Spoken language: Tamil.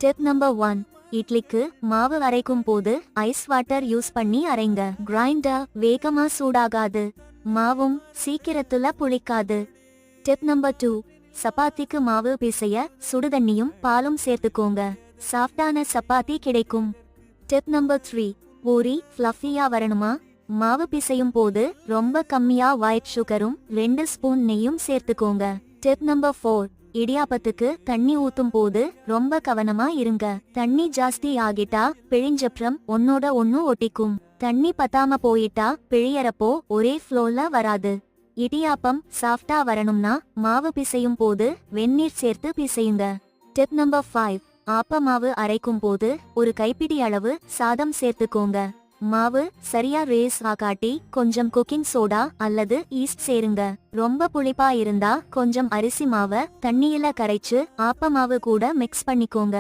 டிப் நம்பர் 1, இட்லிக்கு மாவு அரைக்கும் போது ஐஸ் வாட்டர் யூஸ் பண்ணி அரைங்க. கிரைண்டர் வேகமா சூடாகாது, மாவும் சீக்கிரத்துல புளிக்காது. டிப் நம்பர் 2, சப்பாத்திக்கு மாவு பிசைய சுடுதண்ணியும் பாலும் சேர்த்துக்கோங்க. சாஃப்டான சப்பாத்தி கிடைக்கும். டிப் நம்பர் 3, பூரி ஃப்ளஃபியா வரணுமா? மாவு பிசையும் போது ரொம்ப கம்மியா ஒயிட் சுகரும் 2 ஸ்பூன் நெய்யும் சேர்த்துக்கோங்க. டிப் நம்பர் 4, இடியாப்பத்துக்கு தண்ணி ஊத்தும் போது ரொம்ப கவனமா இருங்க. தண்ணி ஜாஸ்தி ஆகிட்டா பிழிஞ்சப்புறம் ஒன்னோட ஒன்னு ஒட்டிக்கும். தண்ணி பத்தாம போயிட்டா பிழியறப்போ ஒரே ஃப்ளோல வராது. இடியாப்பம் சாஃப்டா வரணும்னா மாவு பிசையும் போது வெந்நீர் சேர்த்து பிசையுங்க. டிப் நம்பர் 5, ஆப்ப மாவு அரைக்கும் போது ஒரு கைப்பிடி அளவு சாதம் சேர்த்துக்கோங்க. மாவு சரியா ரேஸ் ஆகாட்டி கொஞ்சம் குக்கிங் சோடா அல்லது ஈஸ்ட் சேருங்க. ரொம்ப புளிப்பா இருந்தா கொஞ்சம் அரிசி மாவை தண்ணியில கரைச்சு ஆப்ப மாவு கூட மிக்ஸ் பண்ணிக்கோங்க.